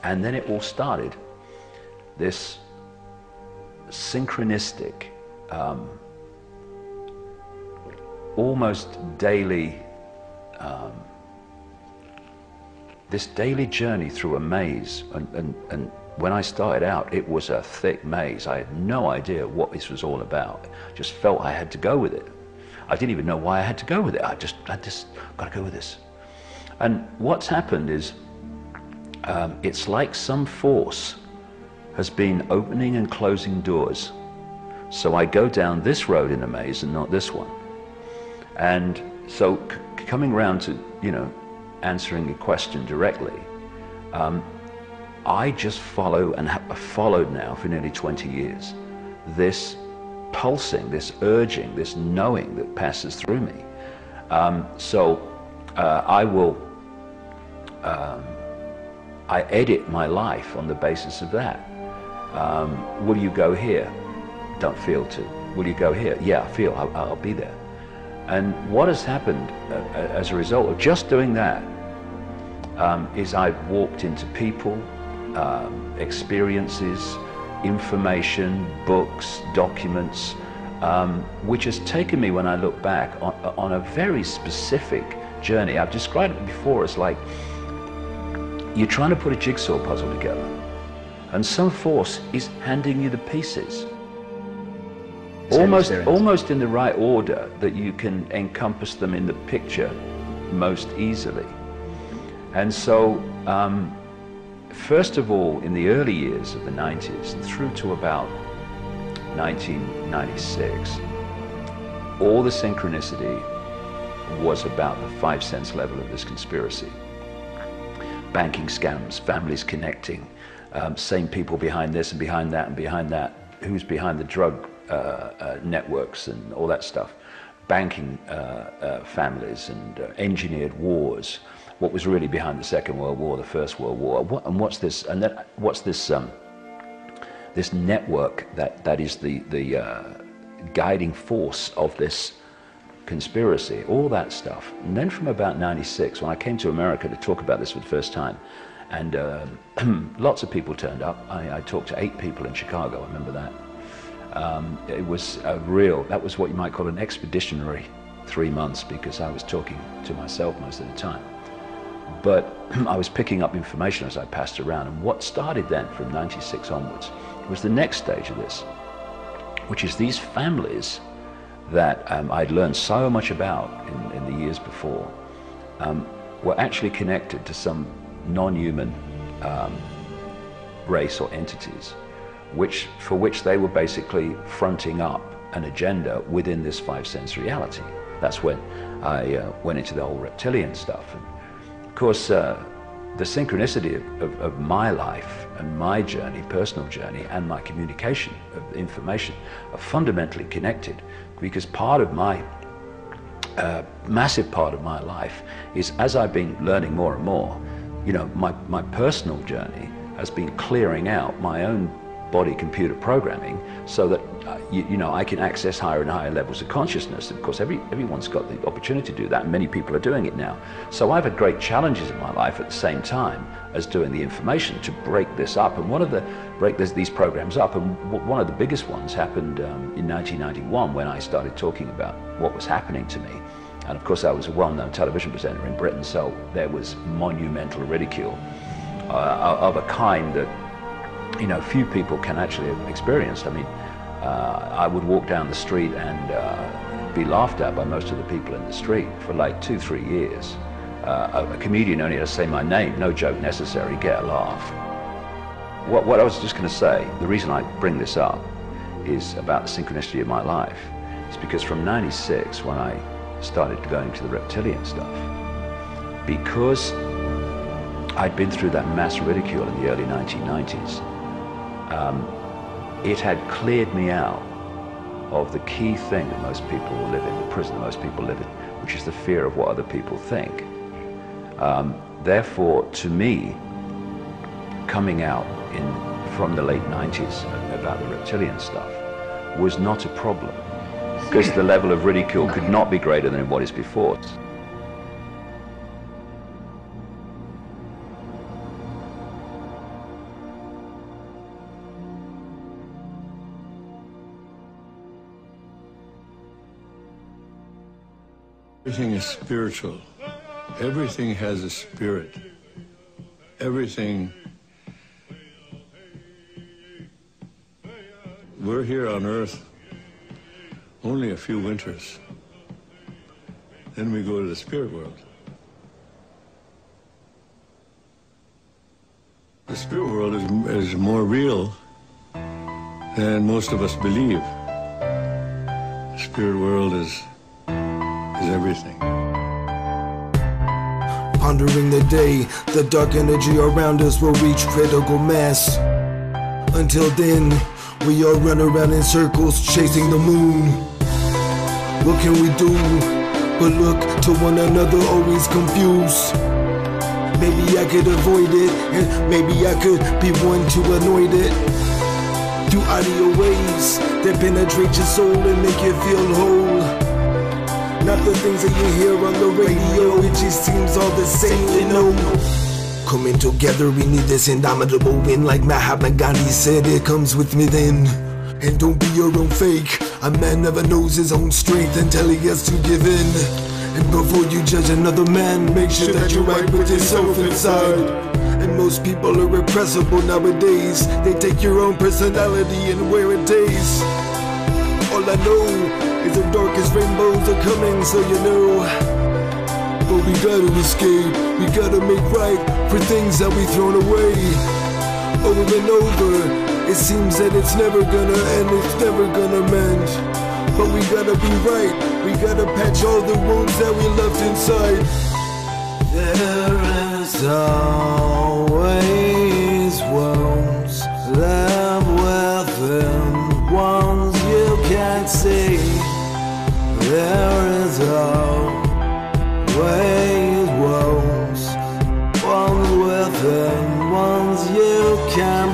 And then it all started. This synchronistic, almost daily, this daily journey through a maze. And when I started out, it was a thick maze. I had no idea what this was all about. Just felt I had to go with it. I didn't even know why I had to go with it. I just got to go with this. And what's happened is, it's like some force has been opening and closing doors. So I go down this road in a maze and not this one. And so coming around to, answering your question directly, I just follow and have followed now for nearly 20 years this pulsing, this urging, this knowing that passes through me. I edit my life on the basis of that. Will you go here? Don't feel to. Will you go here? Yeah, I feel, I'll be there. And what has happened as a result of just doing that is I've walked into people, experiences, information, books, documents, which has taken me, when I look back, on a very specific journey. I've described it before as like you're trying to put a jigsaw puzzle together, and some force is handing you the pieces. Almost in the right order that you can encompass them in the picture most easily. And so, first of all, in the early years of the 90s, and through to about 1996, all the synchronicity was about the 5 sense level of this conspiracy. Banking scams, families connecting, same people behind this and behind that and behind that, who's behind the drug networks and all that stuff, banking families and engineered wars, what was really behind the Second World War, the First World War, what's this, and then what's this this network that is the guiding force of this conspiracy, all that stuff. And then from about 96, when I came to America to talk about this for the first time, and lots of people turned up. I talked to 8 people in Chicago, I remember that. It was that was what you might call an expeditionary 3 months, because I was talking to myself most of the time. But I was picking up information as I passed around, and what started then from 96 onwards was the next stage of this, which is these families that I'd learned so much about in the years before, were actually connected to some non-human race or entities, for which they were basically fronting up an agenda within this 5 sense reality. That's when I went into the whole reptilian stuff. And of course, the synchronicity of my life and my journey, personal journey, and my communication of information are fundamentally connected, because part of my massive part of my life is, as I've been learning more and more, my personal journey has been clearing out my own body computer programming, so that I can access higher and higher levels of consciousness. Of course, everyone's got the opportunity to do that, and many people are doing it now. So I've had great challenges in my life at the same time as doing the information to break this up. And break these programs up. And one of the biggest ones happened in 1991, when I started talking about what was happening to me. And of course, I was a well-known television presenter in Britain, so there was monumental ridicule of a kind that few people can actually have experienced. I mean, I would walk down the street and be laughed at by most of the people in the street for like 2-3 years. A comedian only had to say my name, no joke necessary, get a laugh. What I was just going to say, the reason I bring this up is about the synchronicity of my life. It's because from 96, when I started going to the reptilian stuff, because I'd been through that mass ridicule in the early 1990s, it had cleared me out of the key thing that most people live in, the prison that most people live in, which is the fear of what other people think. Therefore, to me, coming out from the late 90s about the reptilian stuff was not a problem, because the level of ridicule could not be greater than what is before. Everything is spiritual. Everything has a spirit. Everything. We're here on Earth only a few winters. Then we go to the spirit world. The spirit world is more real than most of us believe. The spirit world is everything. Pondering the day, the dark energy around us will reach critical mass. Until then, we all run around in circles chasing the moon. What can we do but look to one another, always confused? Maybe I could avoid it, and maybe I could be one to avoid it. Through audio waves that penetrate your soul and make you feel whole. Not the things that you hear on the radio, it just seems all the same, you know. Coming together, we need this indomitable wind. Like Mahatma Gandhi said, it comes with me then. And don't be your own fake. A man never knows his own strength until he gets to give in. And before you judge another man, make sure that you're right with yourself inside. And most people are irrepressible nowadays. They take your own personality and wear it days. All I know is the darkest rainbows are coming, so you know. But we gotta escape, we gotta make right for things that we've thrown away. Over and over, it seems that it's never gonna end, it's never gonna mend. But we gotta be right, we gotta patch all the wounds that we left inside. There is always wounds left within, ones you can't see. There is always wounds, ones within, ones you can't